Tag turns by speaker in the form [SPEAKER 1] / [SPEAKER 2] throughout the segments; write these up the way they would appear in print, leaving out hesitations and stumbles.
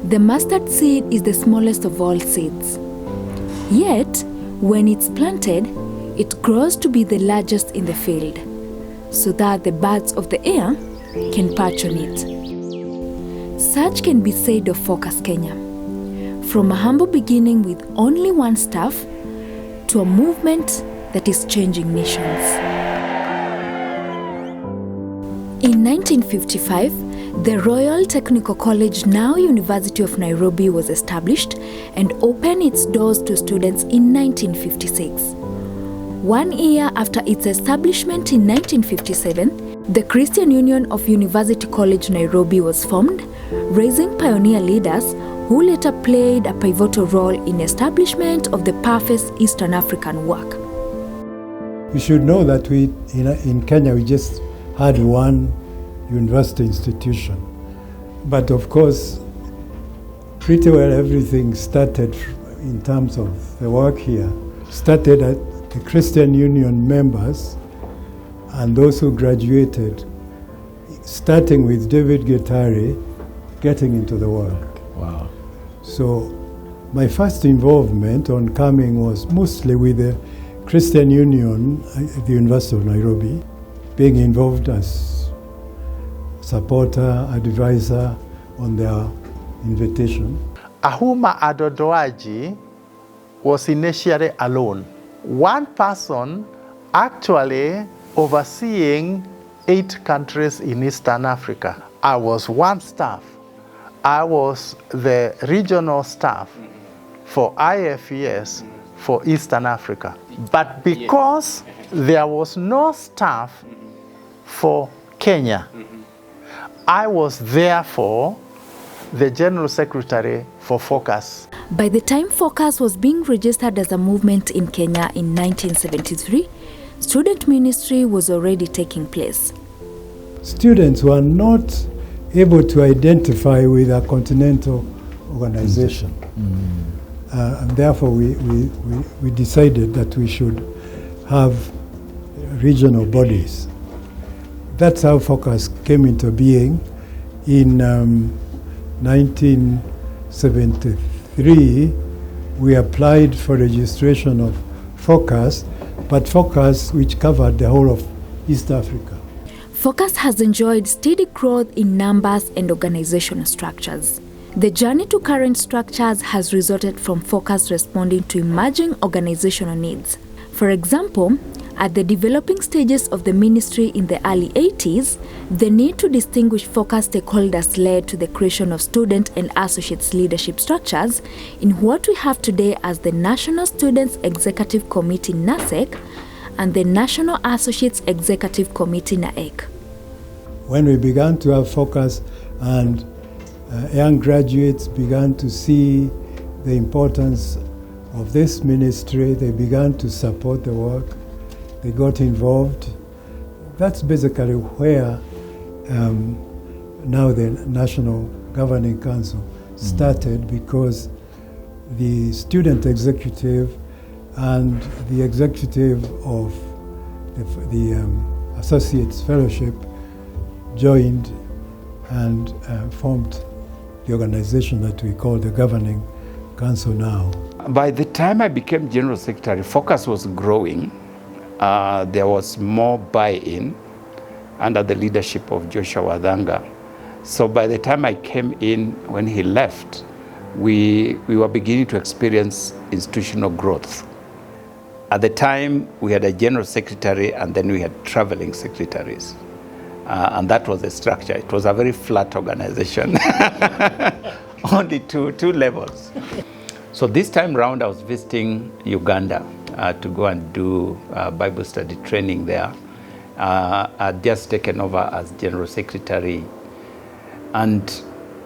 [SPEAKER 1] The mustard seed is the smallest of all seeds. Yet, when it's planted, it grows to be the largest in the field, so that the birds of the air can perch on it. Such can be said of Focus Kenya, from a humble beginning with only one staff to a movement that is changing nations. In 1955, the Royal Technical College, now University of Nairobi, was established and opened its doors to students in 1956. 1 year after its establishment in 1957, the Christian Union of University College Nairobi was formed, raising pioneer leaders who later played a pivotal role in establishment of the PAFE's Eastern African work.
[SPEAKER 2] You should know that in Kenya we just had one university institution. But of course, pretty well everything started in terms of the work here. Started at the Christian Union members and those who graduated, starting with David Gitari, getting into the work.
[SPEAKER 3] Wow.
[SPEAKER 2] So my first involvement on coming was mostly with the Christian Union at the University of Nairobi, being involved as supporter, advisor on their invitation.
[SPEAKER 4] Ahuma Adodoaji was initially alone. One person actually overseeing 8 countries in Eastern Africa. I was one staff. I was the regional staff for IFES for Eastern Africa. But because there was no staff for Kenya, I was therefore the General Secretary for Focus.
[SPEAKER 1] By the time Focus was being registered as a movement in Kenya in 1973, student ministry was already taking place.
[SPEAKER 2] Students were not able to identify with a continental organization. And therefore we decided that we should have regional bodies. That's how Focus came into being. In 1973, we applied for registration of Focus, but Focus which covered the whole of East Africa.
[SPEAKER 1] Focus has enjoyed steady growth in numbers and organizational structures. The journey to current structures has resulted from Focus responding to emerging organizational needs. For example, at the developing stages of the ministry in the early 80s, the need to distinguish Focus stakeholders led to the creation of student and associates leadership structures in what we have today as the National Students Executive Committee NASEC and the National Associates Executive Committee NAEC.
[SPEAKER 2] When we began to have Focus and young graduates began to see the importance of this ministry, they began to support the work, they got involved. That's basically where now the National Governing Council started, because the student executive and the executive of the Associates Fellowship joined and formed the organization that we call the Governing Council now.
[SPEAKER 3] By the time I became General Secretary, Focus was growing. There was more buy-in under the leadership of Joshua Wadhanga. So by the time I came in, when he left, we were beginning to experience institutional growth. At the time, we had a General Secretary and then we had traveling secretaries. And that was the structure. It was a very flat organization, only two levels. So this time round, I was visiting Uganda to go and do Bible study training there. I'd just taken over as General Secretary. And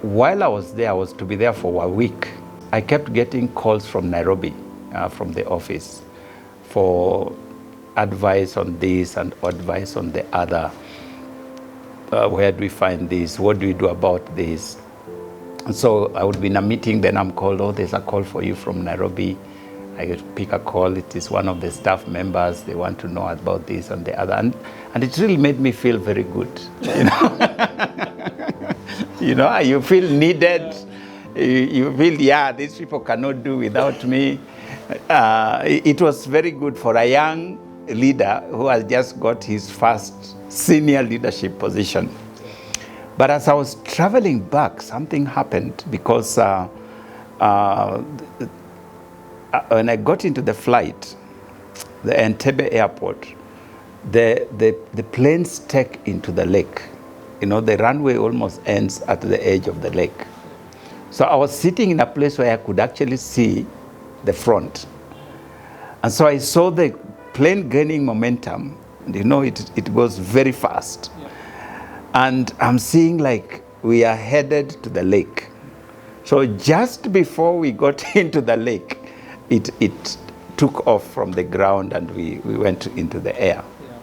[SPEAKER 3] while I was there, I was to be there for a week. I kept getting calls from Nairobi, from the office, for advice on this and advice on the other. Where do we find this? What do we do about this? And so I would be in a meeting, then I'm called, oh, there's a call for you from Nairobi. I pick a call, it is one of the staff members, they want to know about this and the other. And it really made me feel very good, you know. You know, you feel needed. You feel, yeah, these people cannot do without me. It was very good for a young leader who has just got his first senior leadership position. But as I was traveling back, something happened because when I got into the flight, the Entebbe airport, the planes take into the lake. You know, the runway almost ends at the edge of the lake. So I was sitting in a place where I could actually see the front. And so I saw the plane gaining momentum. And you know, it goes very fast. Yeah. And I'm seeing like we are headed to the lake. So just before we got into the lake, it took off from the ground and we went into the air. Yeah.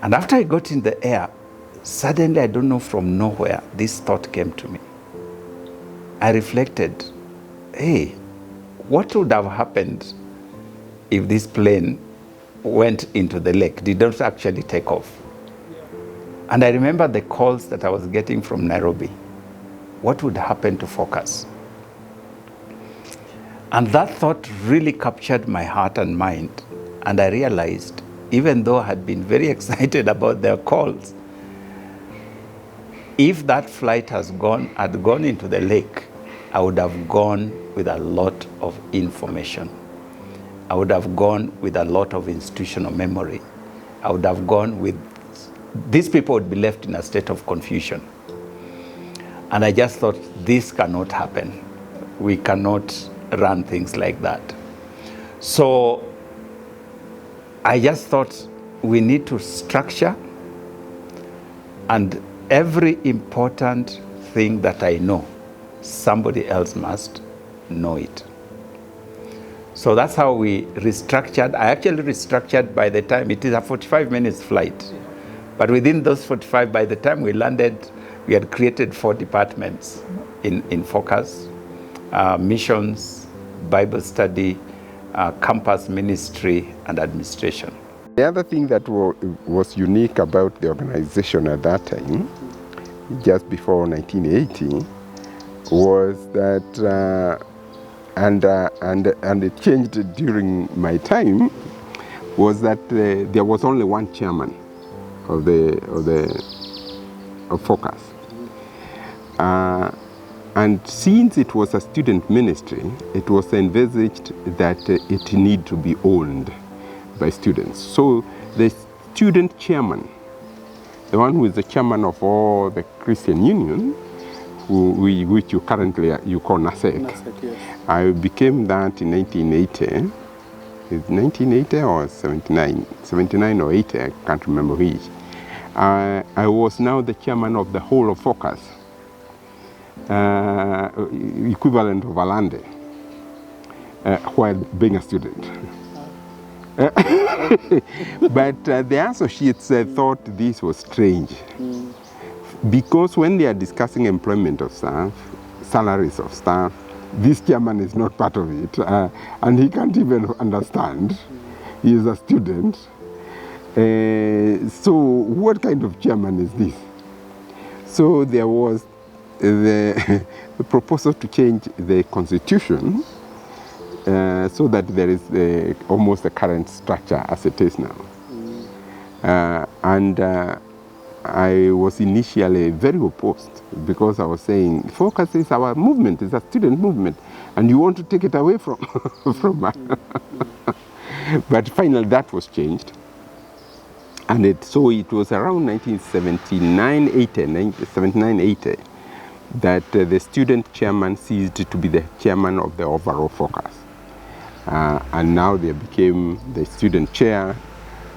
[SPEAKER 3] And after I got in the air, suddenly, I don't know, from nowhere, this thought came to me. I reflected, hey, what would have happened if this plane went into the lake, did not actually take off? And I remember the calls that I was getting from Nairobi. What would happen to Focus? And that thought really captured my heart and mind. And I realized, even though I had been very excited about their calls, if that flight had gone into the lake, I would have gone with a lot of information. I would have gone with a lot of institutional memory. I would have gone with, these people would be left in a state of confusion. And I just thought, this cannot happen. We cannot run things like that. So I just thought we need to structure, and every important thing that I know, somebody else must know it. So that's how we restructured. I actually restructured by the time, it is a 45 minutes flight. But within those 45, by the time we landed, we had created 4 departments in Focus: missions, Bible study, campus ministry, and administration.
[SPEAKER 5] The other thing that was unique about the organization at that time, just before 1980, was that, and it changed during my time, was that there was only one chairman of Focus. And since it was a student ministry, it was envisaged that it need to be owned by students. So the student chairman, the one who is the chairman of all the Christian Union, which you currently you call NASEC, yes. I became that in 1980. Is 1980 or 79? 79 or 80, I can't remember which. I was now the chairman of the whole of Focus, equivalent of Alande, while being a student. But the associates thought this was strange, because when they are discussing employment of staff, salaries of staff, this chairman is not part of it, and he can't even understand. He is a student. So what kind of chairman is this? So there was the proposal to change the constitution so that there is almost the current structure as it is now. And I was initially very opposed, because I was saying, Focus is our movement, it's a student movement, and you want to take it away from us. But finally that was changed. And so it was around 1979-80 that the student chairman ceased to be the chairman of the overall Focus. And now they became the student chair,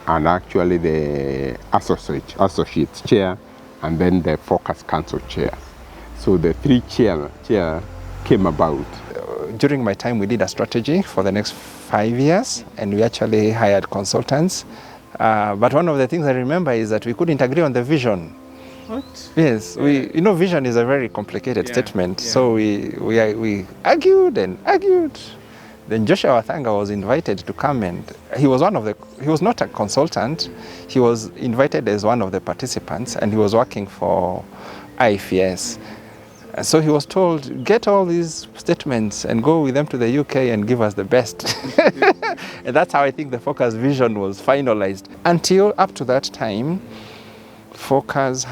[SPEAKER 5] and actually the associates chair, and then the Focus Council chair. So the 3 chair came about.
[SPEAKER 6] During my time, we did a strategy for the next 5 years, and we actually hired consultants. But one of the things I remember is that we couldn't agree on the vision.
[SPEAKER 7] What?
[SPEAKER 6] Yes, you know, vision is a very complicated statement. Yeah. So we argued and argued. Then Joshua Wathanga was invited to come, and he was not a consultant, he was invited as one of the participants, and he was working for IFES. So he was told, get all these statements and go with them to the UK and give us the best. And that's how I think the Focus vision was finalized. Until up to that time, Focus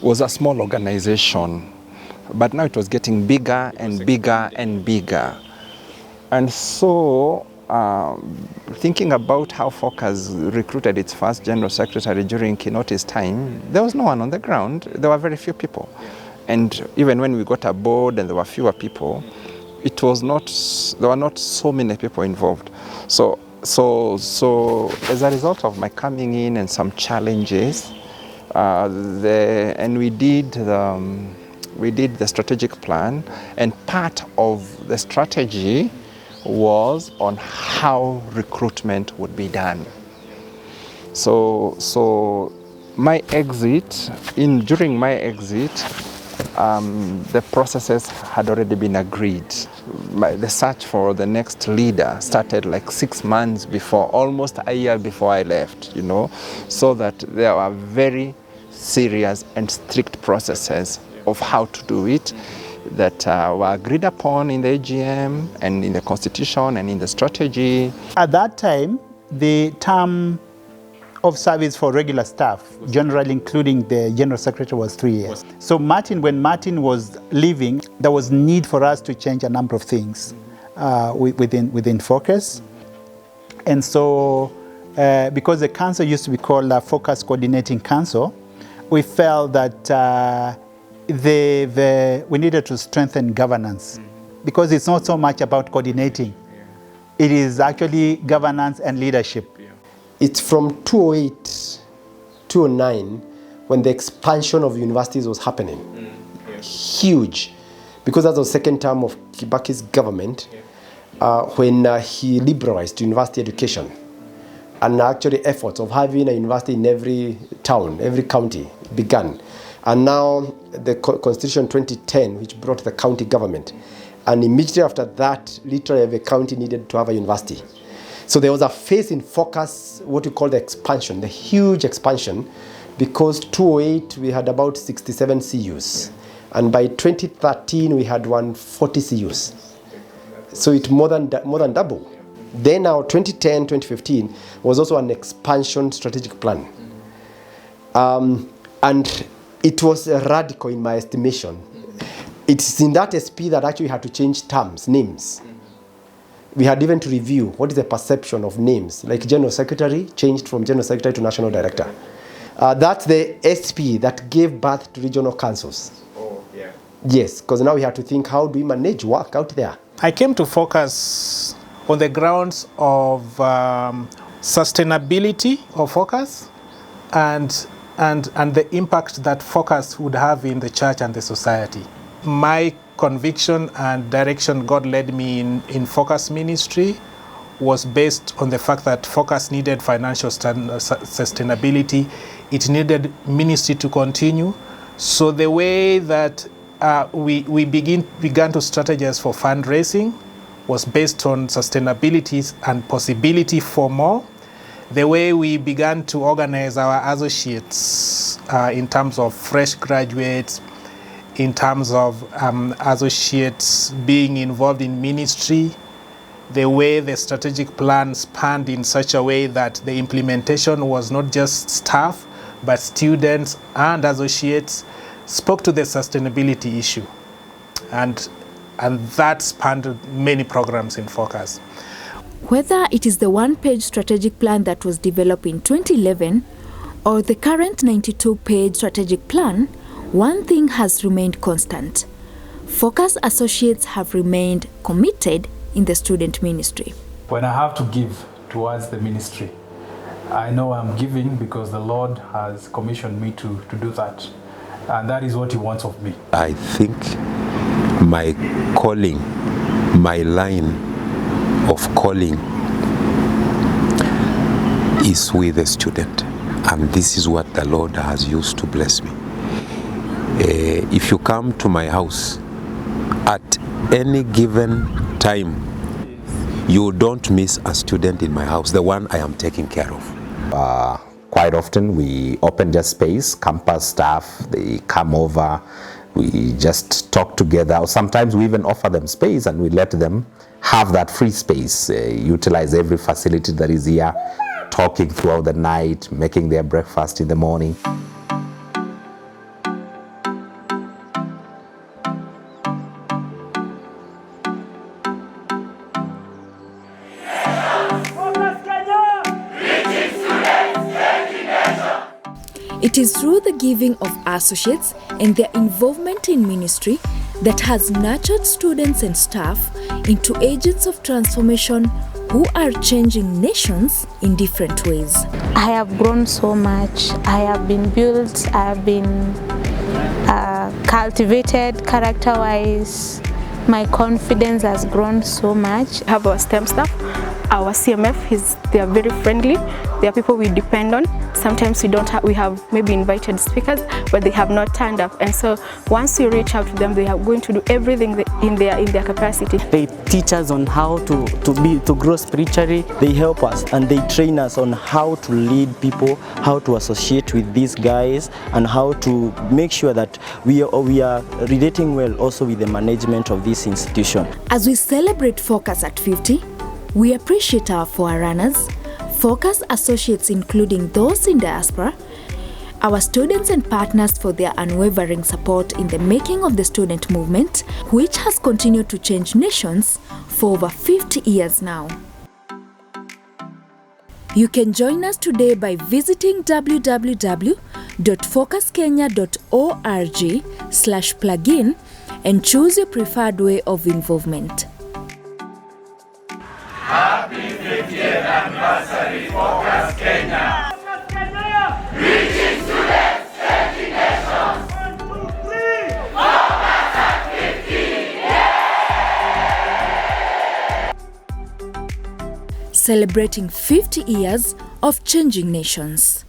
[SPEAKER 6] was a small organization, but now it was getting bigger and bigger and bigger. And so, thinking about how Focus recruited its first general secretary during Kinoti's time, there was no one on the ground. There were very few people. And even when we got a board and there were fewer people, there were not so many people involved. So as a result of my coming in and some challenges, we did the strategic plan, and part of the strategy was on how recruitment would be done. So my exit, during my exit, the processes had already been agreed. The search for the next leader started like 6 months before, almost a year before I left, so that there were very serious and strict processes of how to do it that were agreed upon in the AGM and in the Constitution and in the strategy.
[SPEAKER 7] At that time, the term of service for regular staff, generally including the General Secretary, was 3 years. So when Martin was leaving, there was need for us to change a number of things within Focus. And so, because the council used to be called a Focus Coordinating Council, we felt that we needed to strengthen governance, because it's not so much about coordinating. It is actually governance and leadership.
[SPEAKER 8] It's from 2008, 2009, when the expansion of universities was happening. Huge. Because that was the second term of Kibaki's government, when he liberalized university education. And actually efforts of having a university in every town, every county began. And now the Constitution 2010, which brought the county government. And immediately after that, literally every county needed to have a university. So there was a phase in Focus, what we call the expansion, the huge expansion, because 2008 we had about 67 CUs. And by 2013 we had 140 CUs. So it more than double. Then now 2010, 2015 was also an expansion strategic plan. And it was radical in my estimation. It's in that SP that actually had to change terms, names. We had even to review what is the perception of names, like General Secretary changed from General Secretary to National Director. That's the SP that gave birth to regional councils.
[SPEAKER 6] Oh, yeah.
[SPEAKER 8] Yes, because now we have to think, how do we manage work out there?
[SPEAKER 9] I came to Focus on the grounds of sustainability of Focus and the impact that Focus would have in the church and the society. My conviction and direction God led me in Focus ministry was based on the fact that Focus needed financial sustainability. It needed ministry to continue. So the way that we began to strategize for fundraising was based on sustainability and possibility for more. The way we began to organize our associates in terms of fresh graduates, in terms of associates being involved in ministry, the way the strategic plan spanned in such a way that the implementation was not just staff, but students and associates, spoke to the sustainability issue. And that spanned many programs in Focus.
[SPEAKER 1] Whether it is the one-page strategic plan that was developed in 2011 or the current 92-page strategic plan, one thing has remained constant. Focus associates have remained committed in the student ministry.
[SPEAKER 10] When I have to give towards the ministry, I know I'm giving because the Lord has commissioned me to do that. And that is what He wants of me.
[SPEAKER 11] I think my calling, my line of calling is with the student. And this is what the Lord has used to bless me. If you come to my house at any given time, you don't miss a student in my house, the one I am taking care of. Quite often we open just space, campus staff, they come over, we just talk together, or sometimes we even offer them space and we let them have that free space, utilize every facility that is here, talking throughout the night, making their breakfast in the morning.
[SPEAKER 1] It is through the giving of associates and their involvement in ministry that has nurtured students and staff into agents of transformation who are changing nations in different ways.
[SPEAKER 12] I have grown so much. I have been built, I have been cultivated character-wise. My confidence has grown so much.
[SPEAKER 13] I have our STEM staff, our CMF, they are very friendly. They are people we depend on. Sometimes we have maybe invited speakers, but they have not turned up. And so once we reach out to them, they are going to do everything in their capacity.
[SPEAKER 14] They teach us on how to grow spiritually. They help us and they train us on how to lead people, how to associate with these guys, and how to make sure that we are relating well also with the management of this institution.
[SPEAKER 1] As we celebrate Focus at 50, we appreciate our forerunners, Focus associates including those in diaspora, our students and partners for their unwavering support in the making of the student movement, which has continued to change nations for over 50 years now. You can join us today by visiting www.focuskenya.org/plugin and choose your preferred way of involvement.
[SPEAKER 15] Happy 50th anniversary, Focus Kenya! Reaching students, changing nations! 1, 2, 3! Focus at 50!
[SPEAKER 1] Celebrating 50 years of changing nations.